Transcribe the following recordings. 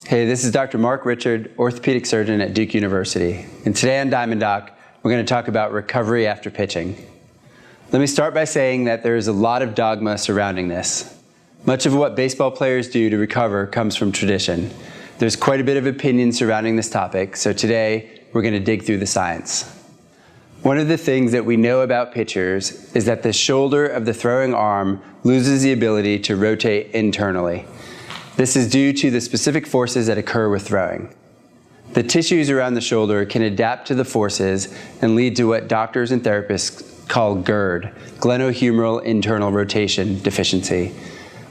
Hey, this is Dr. Mark Richard, orthopedic surgeon at Duke University. And today on Diamond Doc, we're going to talk about recovery after pitching. Let me start by saying that there is a lot of dogma surrounding this. Much of what baseball players do to recover comes from tradition. There's quite a bit of opinion surrounding this topic, so today we're going to dig through the science. One of the things that we know about pitchers is that the shoulder of the throwing arm loses the ability to rotate internally. This is due to the specific forces that occur with throwing. The tissues around the shoulder can adapt to the forces and lead to what doctors and therapists call GIRD, glenohumeral internal rotation deficiency.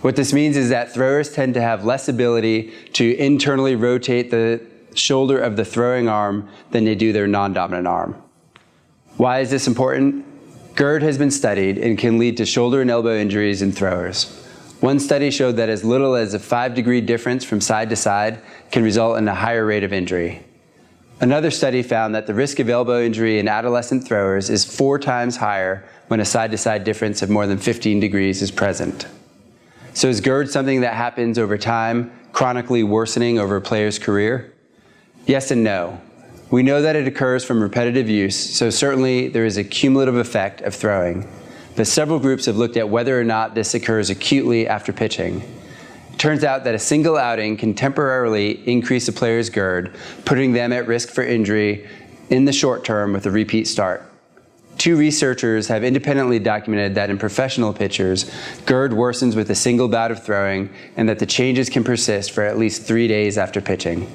What this means is that throwers tend to have less ability to internally rotate the shoulder of the throwing arm than they do their non-dominant arm. Why is this important? GIRD has been studied and can lead to shoulder and elbow injuries in throwers. One study showed that as little as a 5-degree difference from side to side can result in a higher rate of injury. Another study found that the risk of elbow injury in adolescent throwers is 4 times higher when a side-to-side difference of more than 15 degrees is present. So is GIRD something that happens over time, chronically worsening over a player's career? Yes and no. We know that it occurs from repetitive use, so certainly there is a cumulative effect of throwing. But several groups have looked at whether or not this occurs acutely after pitching. It turns out that a single outing can temporarily increase a player's GIRD, putting them at risk for injury in the short term with a repeat start. 2 researchers have independently documented that in professional pitchers, GIRD worsens with a single bout of throwing and that the changes can persist for at least 3 days after pitching.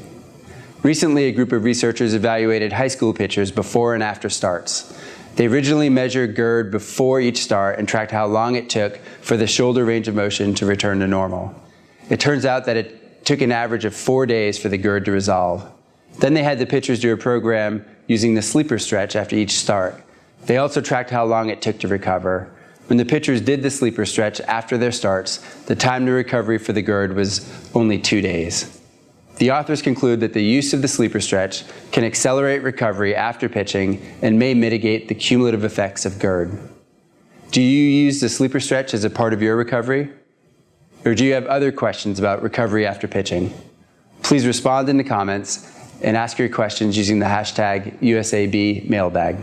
Recently, a group of researchers evaluated high school pitchers before and after starts. They originally measured GIRD before each start and tracked how long it took for the shoulder range of motion to return to normal. It turns out that it took an average of 4 days for the GIRD to resolve. Then they had the pitchers do a program using the sleeper stretch after each start. They also tracked how long it took to recover. When the pitchers did the sleeper stretch after their starts, the time to recovery for the GIRD was only 2 days. The authors conclude that the use of the sleeper stretch can accelerate recovery after pitching and may mitigate the cumulative effects of GIRD. Do you use the sleeper stretch as a part of your recovery? Or do you have other questions about recovery after pitching? Please respond in the comments and ask your questions using the hashtag USAB mailbag.